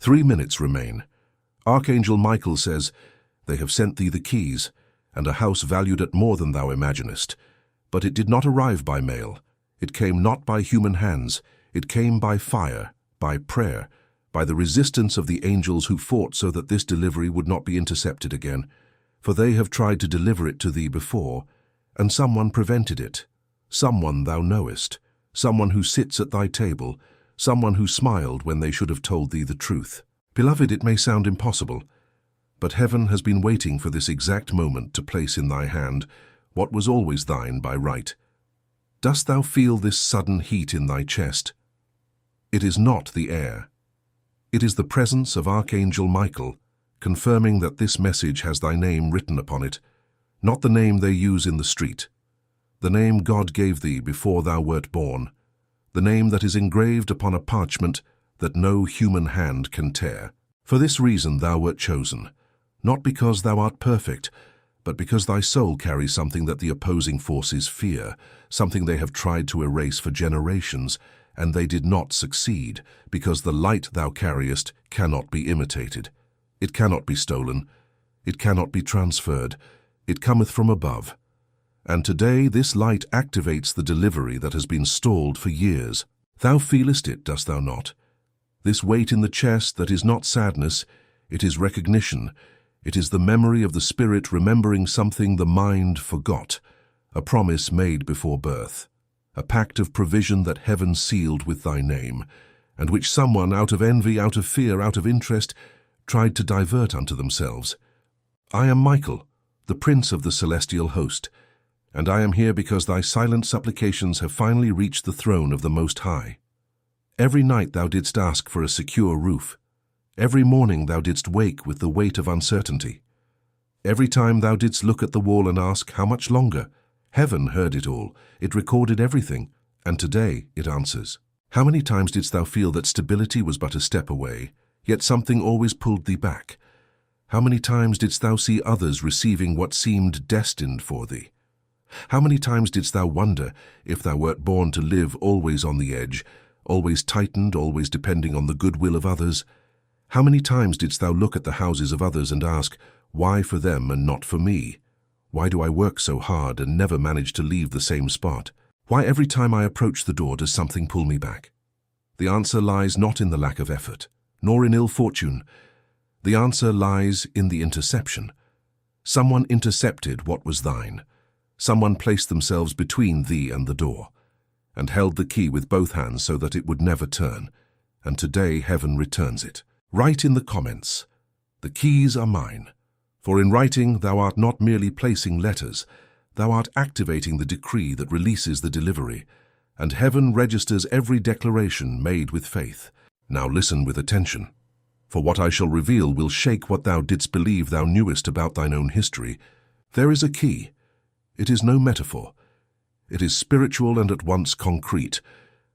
3 minutes remain. Archangel Michael says, "They have sent thee the keys, and a house valued at more than thou imaginest. But it did not arrive by mail. It came not by human hands. It came by fire, by prayer, by the resistance of the angels who fought so that this delivery would not be intercepted again. For they have tried to deliver it to thee before, and someone prevented it. Someone thou knowest, someone who sits at thy table, someone who smiled when they should have told thee the truth." Beloved, it may sound impossible, but heaven has been waiting for this exact moment to place in thy hand what was always thine by right. Dost thou feel this sudden heat in thy chest? It is not the air. It is the presence of Archangel Michael, confirming that this message has thy name written upon it, not the name they use in the street, the name God gave thee before thou wert born, the name that is engraved upon a parchment that no human hand can tear. For this reason thou wert chosen, not because thou art perfect, but because thy soul carries something that the opposing forces fear, something they have tried to erase for generations, and they did not succeed, because the light thou carriest cannot be imitated. It cannot be stolen. It cannot be transferred. It cometh from above. And today this light activates the delivery that has been stalled for years. Thou feelest it, dost thou not? This weight in the chest that is not sadness, it is recognition. It is the memory of the Spirit remembering something the mind forgot, a promise made before birth, a pact of provision that heaven sealed with thy name, and which someone, out of envy, out of fear, out of interest, tried to divert unto themselves. I am Michael, the prince of the celestial host, and I am here because thy silent supplications have finally reached the throne of the Most High. Every night thou didst ask for a secure roof. Every morning thou didst wake with the weight of uncertainty. Every time thou didst look at the wall and ask, how much longer? Heaven heard it all. It recorded everything, and today it answers. How many times didst thou feel that stability was but a step away, yet something always pulled thee back? How many times didst thou see others receiving what seemed destined for thee? How many times didst thou wonder if thou wert born to live always on the edge, always tightened, always depending on the goodwill of others? How many times didst thou look at the houses of others and ask, why for them and not for me? Why do I work so hard and never manage to leave the same spot? Why every time I approach the door does something pull me back? The answer lies not in the lack of effort, nor in ill fortune. The answer lies in the interception. Someone intercepted what was thine. Someone placed themselves between thee and the door, and held the key with both hands so that it would never turn, and today heaven returns it. Write in the comments, "The keys are mine." For in writing thou art not merely placing letters, thou art activating the decree that releases the delivery, and heaven registers every declaration made with faith. Now listen with attention, for what I shall reveal will shake what thou didst believe thou knewest about thine own history. There is a key. It is no metaphor. It is spiritual and at once concrete.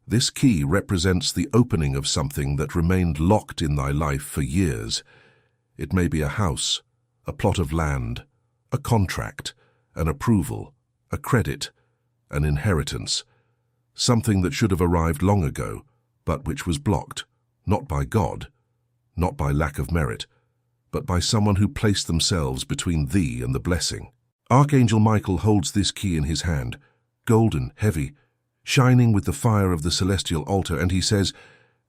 This key represents the opening of something that remained locked in thy life for years. It may be a house, a plot of land, a contract, an approval, a credit, an inheritance, something that should have arrived long ago, but which was blocked, not by God, not by lack of merit, but by someone who placed themselves between thee and the blessing. Archangel Michael holds this key in his hand, golden, heavy, shining with the fire of the celestial altar, and he says,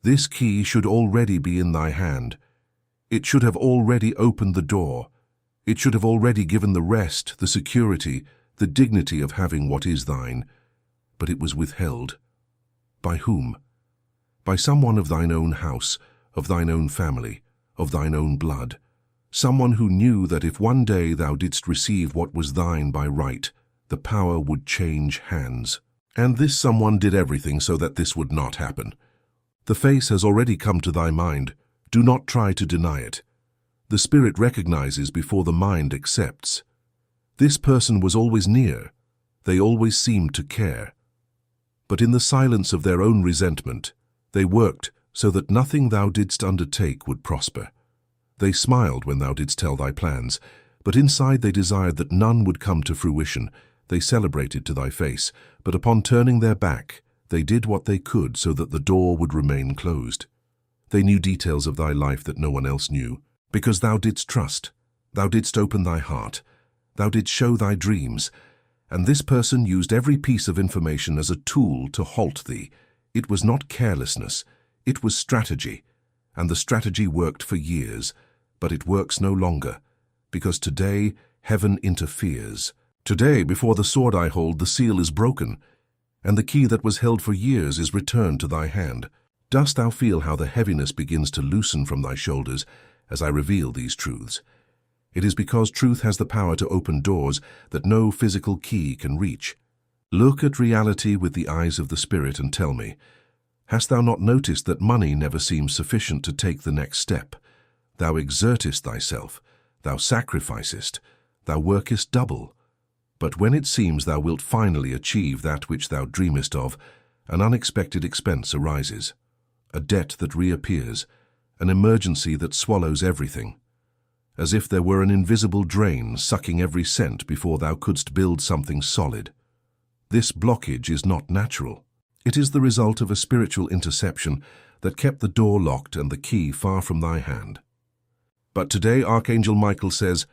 "This key should already be in thy hand. It should have already opened the door. It should have already given the rest, the security, the dignity of having what is thine. But it was withheld. By whom? By someone of thine own house, of thine own family, of thine own blood. Someone who knew that if one day thou didst receive what was thine by right, the power would change hands. And this someone did everything so that this would not happen. The face has already come to thy mind. Do not try to deny it. The Spirit recognizes before the mind accepts. This person was always near. They always seemed to care. But in the silence of their own resentment, they worked so that nothing thou didst undertake would prosper. They smiled when thou didst tell thy plans, but inside they desired that none would come to fruition. They celebrated to thy face, but upon turning their back, they did what they could so that the door would remain closed. They knew details of thy life that no one else knew, because thou didst trust, thou didst open thy heart, thou didst show thy dreams, and this person used every piece of information as a tool to halt thee. It was not carelessness, it was strategy, and the strategy worked for years, but it works no longer, because today heaven interferes. Today, before the sword I hold, the seal is broken, and the key that was held for years is returned to thy hand. Dost thou feel how the heaviness begins to loosen from thy shoulders as I reveal these truths? It is because truth has the power to open doors that no physical key can reach. Look at reality with the eyes of the Spirit and tell me, hast thou not noticed that money never seems sufficient to take the next step? Thou exertest thyself, thou sacrificest, thou workest double. But when it seems thou wilt finally achieve that which thou dreamest of, an unexpected expense arises, a debt that reappears, an emergency that swallows everything, as if there were an invisible drain sucking every cent before thou couldst build something solid. This blockage is not natural. It is the result of a spiritual interception that kept the door locked and the key far from thy hand. But today Archangel Michael says,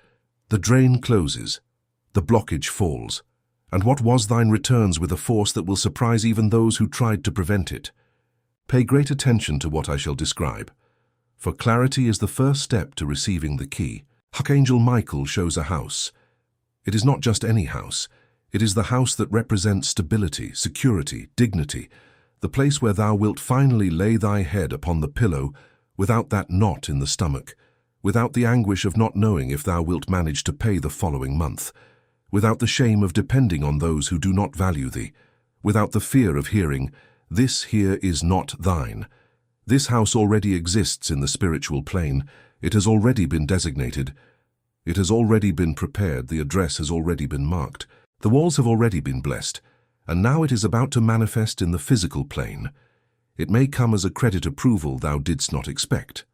the drain closes, the blockage falls, and what was thine returns with a force that will surprise even those who tried to prevent it. Pay great attention to what I shall describe, for clarity is the first step to receiving the key. Archangel Michael shows a house. It is not just any house. It is the house that represents stability, security, dignity, the place where thou wilt finally lay thy head upon the pillow without that knot in the stomach, without the anguish of not knowing if thou wilt manage to pay the following month, without the shame of depending on those who do not value thee, without the fear of hearing, "This here is not thine." This house already exists in the spiritual plane. It has already been designated. It has already been prepared. The address has already been marked. The walls have already been blessed, and now it is about to manifest in the physical plane. It may come as a credit approval thou didst not expect,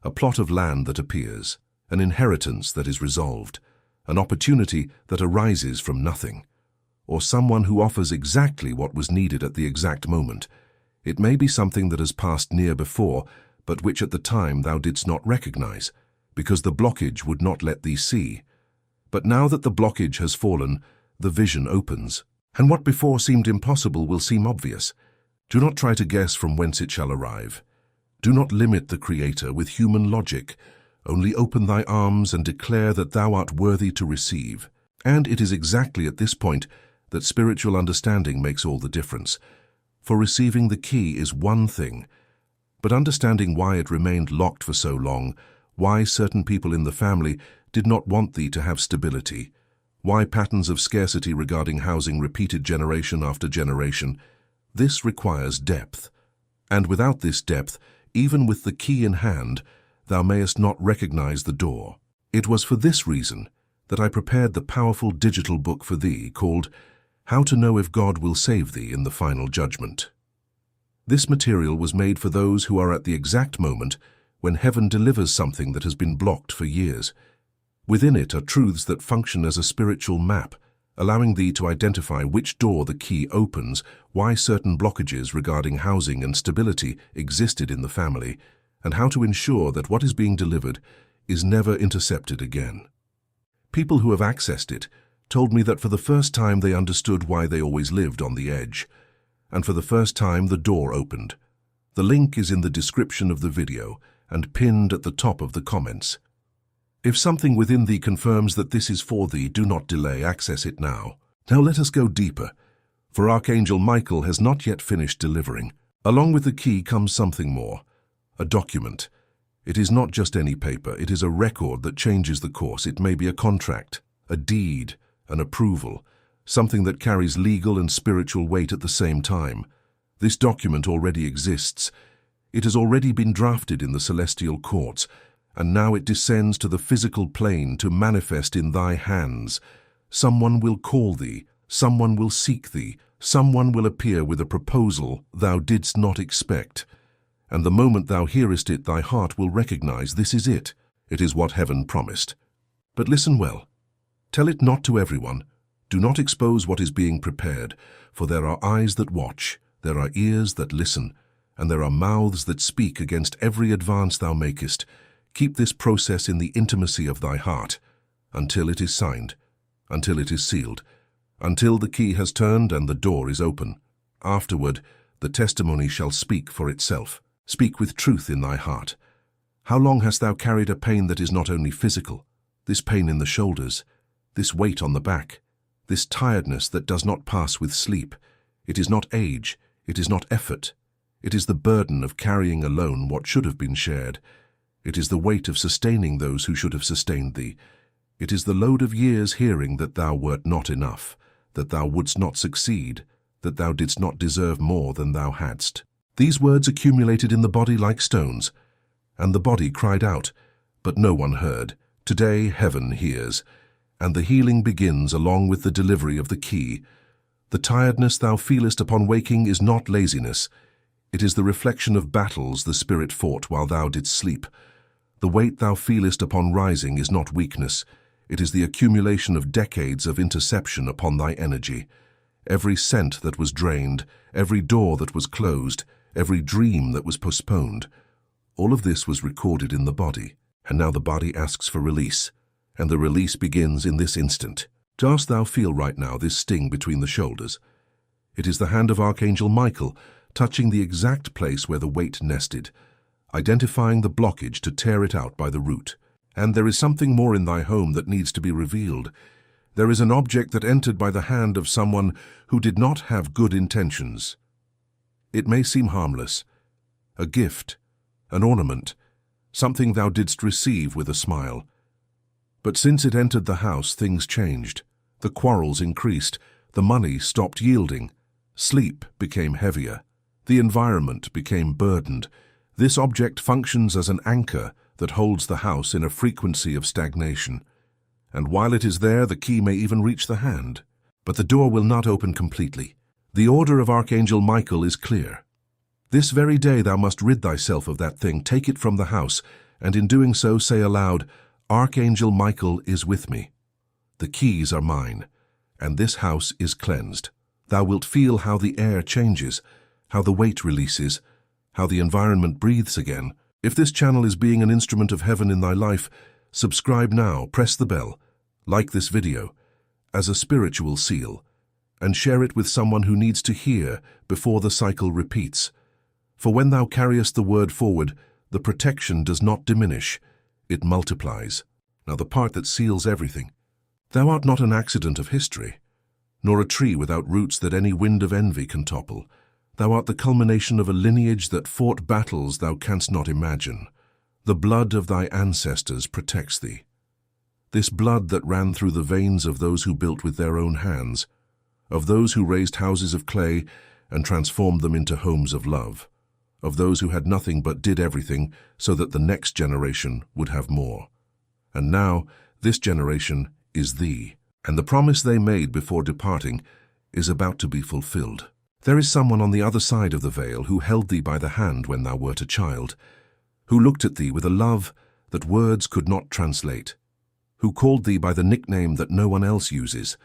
a plot of land that appears, an inheritance that is resolved, an opportunity that arises from nothing, or someone who offers exactly what was needed at the exact moment. It may be something that has passed near before, but which at the time thou didst not recognize, because the blockage would not let thee see. But now that the blockage has fallen, the vision opens, and what before seemed impossible will seem obvious. Do not try to guess from whence it shall arrive. Do not limit the Creator with human logic. Only open thy arms and declare that thou art worthy to receive. And it is exactly at this point that spiritual understanding makes all the difference. For receiving the key is one thing, but understanding why it remained locked for so long, why certain people in the family did not want thee to have stability, why patterns of scarcity regarding housing repeated generation after generation, this requires depth. And without this depth, even with the key in hand, thou mayest not recognize the door. It was for this reason that I prepared the powerful digital book for thee called How to Know If God Will Save Thee in the Final Judgment. This material was made for those who are at the exact moment when heaven delivers something that has been blocked for years. Within it are truths that function as a spiritual map, allowing thee to identify which door the key opens, why certain blockages regarding housing and stability existed in the family, and how to ensure that what is being delivered is never intercepted again. People who have accessed it told me that for the first time they understood why they always lived on the edge, and for the first time the door opened. The link is in the description of the video and pinned at the top of the comments. If something within thee confirms that this is for thee, do not delay, access it now. Now let us go deeper, for Archangel Michael has not yet finished delivering. Along with the key comes something more, a document. It is not just any paper, it is a record that changes the course. It may be a contract, a deed, an approval, something that carries legal and spiritual weight at the same time. This document already exists. It has already been drafted in the celestial courts, and now it descends to the physical plane to manifest in thy hands. Someone will call thee, someone will seek thee, someone will appear with a proposal thou didst not expect. And the moment thou hearest it, thy heart will recognize this is it. It is what heaven promised. But listen well. Tell it not to everyone. Do not expose what is being prepared, for there are eyes that watch, there are ears that listen, and there are mouths that speak against every advance thou makest. Keep this process in the intimacy of thy heart, until it is signed, until it is sealed, until the key has turned and the door is open. Afterward, the testimony shall speak for itself. Speak with truth in thy heart. How long hast thou carried a pain that is not only physical, this pain in the shoulders, this weight on the back, this tiredness that does not pass with sleep? It is not age, it is not effort. It is the burden of carrying alone what should have been shared. It is the weight of sustaining those who should have sustained thee. It is the load of years hearing that thou wert not enough, that thou wouldst not succeed, that thou didst not deserve more than thou hadst. These words accumulated in the body like stones, and the body cried out, but no one heard. Today heaven hears, and the healing begins along with the delivery of the key. The tiredness thou feelest upon waking is not laziness. It is the reflection of battles the Spirit fought while thou didst sleep. The weight thou feelest upon rising is not weakness. It is the accumulation of decades of interception upon thy energy. Every cent that was drained, every door that was closed, every dream that was postponed, all of this was recorded in the body, and now the body asks for release, and the release begins in this instant. Dost thou feel right now this sting between the shoulders? It is the hand of Archangel Michael touching the exact place where the weight nested, identifying the blockage to tear it out by the root. And there is something more in thy home that needs to be revealed. There is an object that entered by the hand of someone who did not have good intentions. It may seem harmless, a gift, an ornament, something thou didst receive with a smile. But since it entered the house, things changed. The quarrels increased, the money stopped yielding, sleep became heavier, the environment became burdened. This object functions as an anchor that holds the house in a frequency of stagnation. And while it is there, the key may even reach the hand. But the door will not open completely. The order of Archangel Michael is clear. This very day thou must rid thyself of that thing, take it from the house, and in doing so say aloud, Archangel Michael is with me. The keys are mine, and this house is cleansed. Thou wilt feel how the air changes, how the weight releases, how the environment breathes again. If this channel is being an instrument of heaven in thy life, subscribe now, press the bell, like this video, as a spiritual seal, and share it with someone who needs to hear before the cycle repeats. For when thou carriest the word forward, the protection does not diminish, it multiplies. Now the part that seals everything. Thou art not an accident of history, nor a tree without roots that any wind of envy can topple. Thou art the culmination of a lineage that fought battles thou canst not imagine. The blood of thy ancestors protects thee. This blood that ran through the veins of those who built with their own hands, of those who raised houses of clay and transformed them into homes of love, of those who had nothing but did everything so that the next generation would have more. And now this generation is thee, and the promise they made before departing is about to be fulfilled. There is someone on the other side of the veil who held thee by the hand when thou wert a child, who looked at thee with a love that words could not translate, who called thee by the nickname that no one else uses,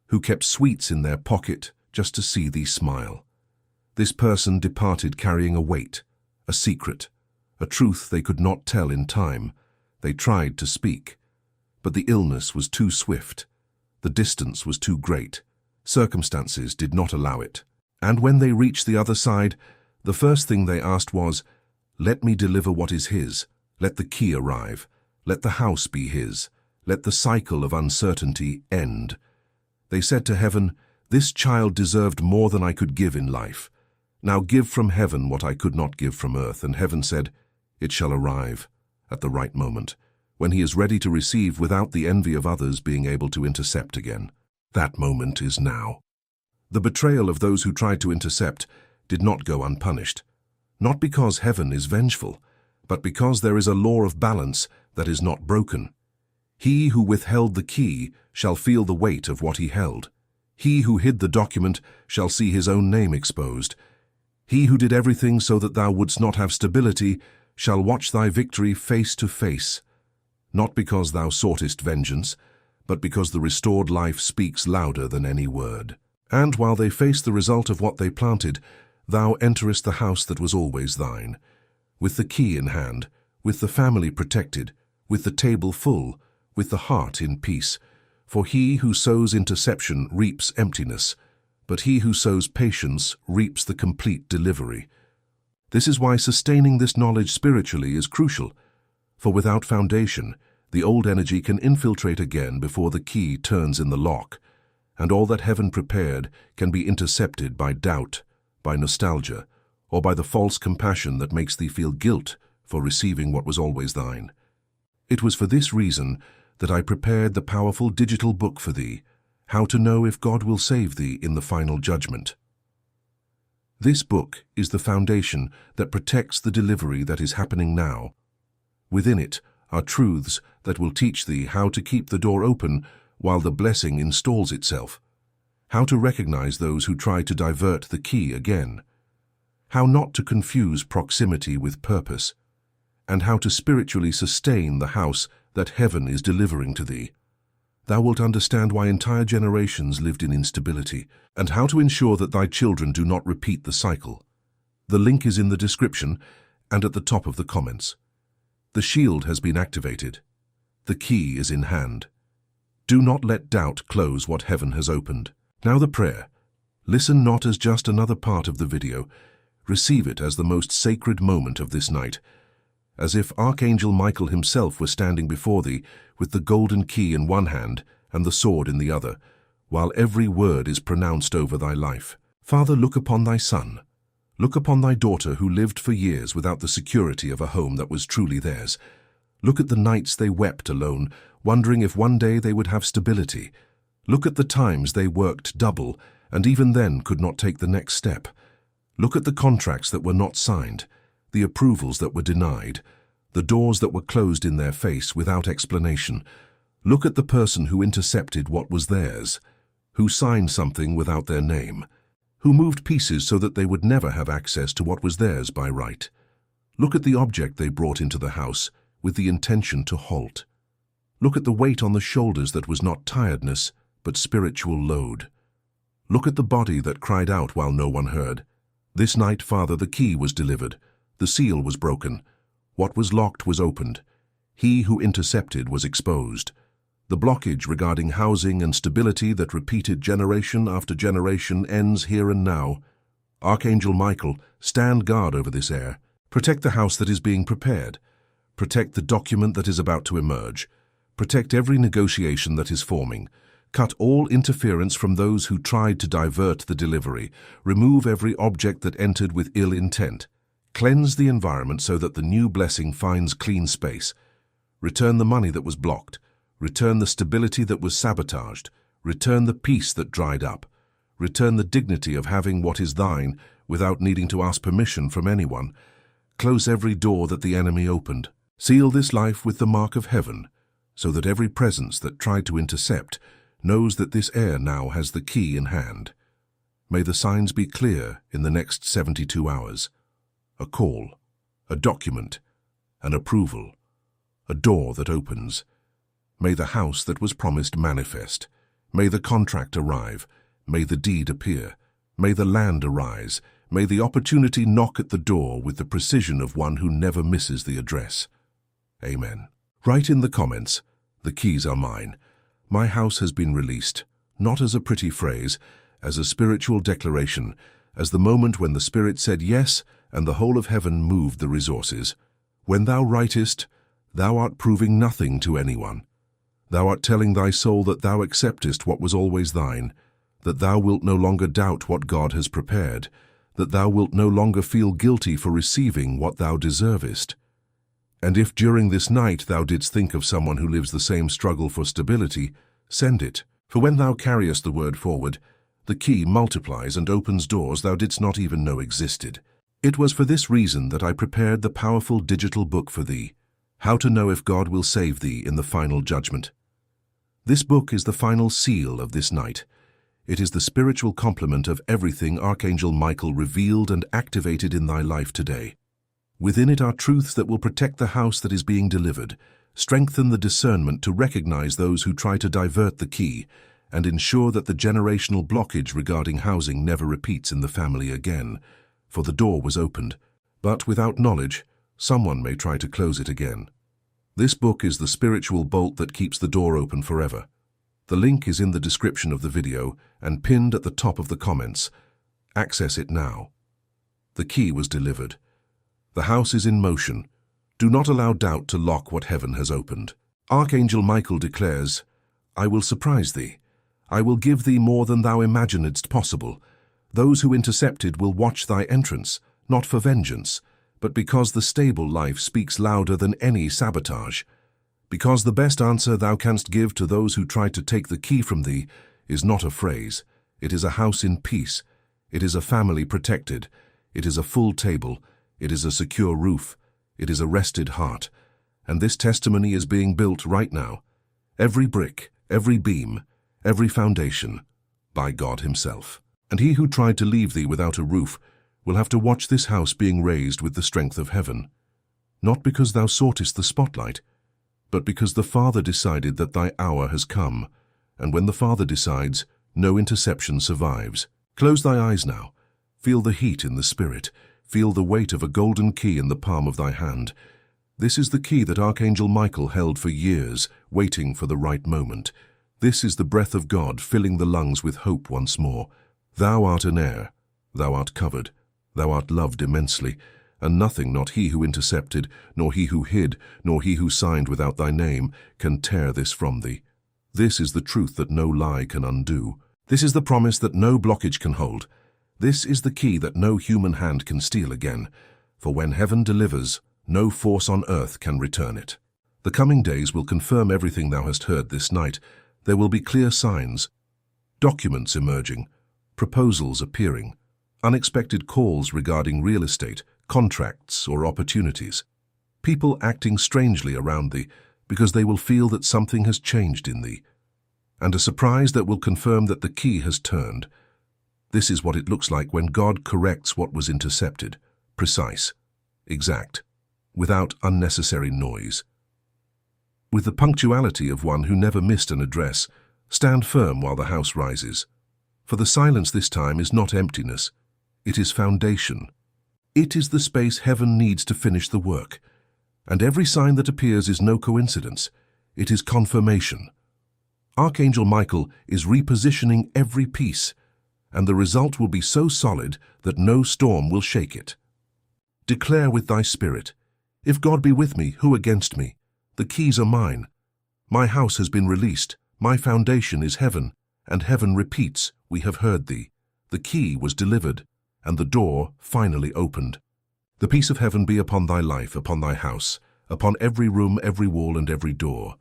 who kept sweets in their pocket just to see thee smile. This person departed carrying a weight, a secret, a truth they could not tell in time. They tried to speak, but the illness was too swift, the distance was too great, circumstances did not allow it. And when they reached the other side, the first thing they asked was, let me deliver what is his, let the key arrive, let the house be his, let the cycle of uncertainty end. They said to heaven, this child deserved more than I could give in life. Now give from heaven what I could not give from earth. And heaven said, it shall arrive at the right moment, when he is ready to receive without the envy of others being able to intercept again. That moment is now. The betrayal of those who tried to intercept did not go unpunished, not because heaven is vengeful, but because there is a law of balance that is not broken. He who withheld the key shall feel the weight of what he held. He who hid the document shall see his own name exposed. He who did everything so that thou wouldst not have stability shall watch thy victory face to face, not because thou soughtest vengeance, but because the restored life speaks louder than any word. And while they faced the result of what they planted, thou enterest the house that was always thine, with the key in hand, with the family protected, with the table full, with the heart in peace. For he who sows interception reaps emptiness, but he who sows patience reaps the complete delivery. This is why sustaining this knowledge spiritually is crucial, for without foundation, the old energy can infiltrate again before the key turns in the lock, and all that heaven prepared can be intercepted by doubt, by nostalgia, or by the false compassion that makes thee feel guilt for receiving what was always thine. It was for this reason that I prepared the powerful digital book for thee, How to Know If God Will Save Thee in the Final Judgment. This book is the foundation that protects the delivery that is happening now. Within it are truths that will teach thee how to keep the door open while the blessing installs itself, how to recognize those who try to divert the key again, how not to confuse proximity with purpose, and how to spiritually sustain the house that heaven is delivering to thee. Thou wilt understand why entire generations lived in instability, and how to ensure that thy children do not repeat the cycle. The link is in the description and at the top of the comments. The shield has been activated. The key is in hand. Do not let doubt close what heaven has opened. Now the prayer. Listen not as just another part of the video. Receive it as the most sacred moment of this night, as if Archangel Michael himself were standing before thee with the golden key in one hand and the sword in the other, while every word is pronounced over thy life. Father, look upon thy son. Look upon thy daughter who lived for years without the security of a home that was truly theirs. Look at the nights they wept alone, wondering if one day they would have stability. Look at the times they worked double and even then could not take the next step. Look at the contracts that were not signed, the approvals that were denied, the doors that were closed in their face without explanation. Look at the person who intercepted what was theirs, who signed something without their name, who moved pieces so that they would never have access to what was theirs by right. Look at the object they brought into the house with the intention to halt. Look at the weight on the shoulders that was not tiredness, but spiritual load. Look at the body that cried out while no one heard. This night, Father, the key was delivered. The seal was broken. What was locked was opened. He who intercepted was exposed. The blockage regarding housing and stability that repeated generation after generation ends here and now. Archangel Michael, stand guard over this air. Protect the house that is being prepared. Protect the document that is about to emerge. Protect every negotiation that is forming. Cut all interference from those who tried to divert the delivery. Remove every object that entered with ill intent. Cleanse the environment so that the new blessing finds clean space. Return the money that was blocked. Return the stability that was sabotaged. Return the peace that dried up. Return the dignity of having what is thine without needing to ask permission from anyone. Close every door that the enemy opened. Seal this life with the mark of heaven, so that every presence that tried to intercept knows that this air now has the key in hand. May the signs be clear in the next 72 hours. A call, a document, an approval, a door that opens. May the house that was promised manifest. May the contract arrive. May the deed appear. May the land arise. May the opportunity knock at the door with the precision of one who never misses the address. Amen. Write in the comments, the keys are mine. My house has been released, not as a pretty phrase, as a spiritual declaration, as the moment when the Spirit said yes and the whole of heaven moved the resources. When thou writest, thou art proving nothing to anyone. Thou art telling thy soul that thou acceptest what was always thine, that thou wilt no longer doubt what God has prepared, that thou wilt no longer feel guilty for receiving what thou deservest. And if during this night thou didst think of someone who lives the same struggle for stability, send it. For when thou carriest the word forward, the key multiplies and opens doors thou didst not even know existed. It was for this reason that I prepared the powerful digital book for thee, How to Know If God Will Save Thee in the Final Judgment. This book is the final seal of this night. It is the spiritual complement of everything Archangel Michael revealed and activated in thy life today. Within it are truths that will protect the house that is being delivered, strengthen the discernment to recognize those who try to divert the key, and ensure that the generational blockage regarding housing never repeats in the family again. for the door was opened, but without knowledge, someone may try to close it again. This book is the spiritual bolt that keeps the door open forever. The link is in the description of the video and pinned at the top of the comments. Access it now. The key was delivered. The house is in motion. Do not allow doubt to lock what heaven has opened. Archangel Michael declares, I will surprise thee. I will give thee more than thou imaginedst possible. Those who intercepted will watch thy entrance, not for vengeance, but because the stable life speaks louder than any sabotage. Because the best answer thou canst give to those who try to take the key from thee is not a phrase. It is a house in peace. It is a family protected. It is a full table. It is a secure roof. It is a rested heart. And this testimony is being built right now. Every brick, every beam, every foundation, by God himself. And he who tried to leave thee without a roof will have to watch this house being raised with the strength of heaven. Not because thou soughtest the spotlight, but because the Father decided that thy hour has come, and when the Father decides, no interception survives. Close thy eyes now. Feel the heat in the Spirit. Feel the weight of a golden key in the palm of thy hand. This is the key that Archangel Michael held for years, waiting for the right moment. This is the breath of God filling the lungs with hope once more. Thou art an heir. Thou art covered. Thou art loved immensely. And nothing, not he who intercepted, nor he who hid, nor he who signed without thy name, can tear this from thee. This is the truth that no lie can undo. This is the promise that no blockage can hold. This is the key that no human hand can steal again. For when heaven delivers, no force on earth can return it. The coming days will confirm everything thou hast heard this night. There will be clear signs, documents emerging, proposals appearing, unexpected calls regarding real estate, contracts, or opportunities. People acting strangely around thee because they will feel that something has changed in thee. And a surprise that will confirm that the key has turned. This is what it looks like when God corrects what was intercepted, precise, exact, without unnecessary noise. With the punctuality of one who never missed an address, stand firm while the house rises. For the silence this time is not emptiness, it is foundation. It is the space heaven needs to finish the work. And every sign that appears is no coincidence, it is confirmation. Archangel Michael is repositioning every piece, and the result will be so solid that no storm will shake it. Declare with thy spirit, if God be with me, who against me? The keys are mine. My house has been released, my foundation is heaven, and heaven repeats, we have heard thee. The key was delivered, and the door finally opened. The peace of heaven be upon thy life, upon thy house, upon every room, every wall, and every door.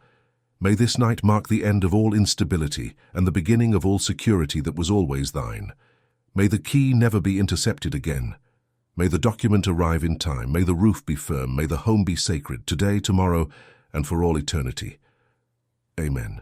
May this night mark the end of all instability and the beginning of all security that was always thine. May the key never be intercepted again. May the document arrive in time. May the roof be firm. May the home be sacred, today, tomorrow, and for all eternity. Amen.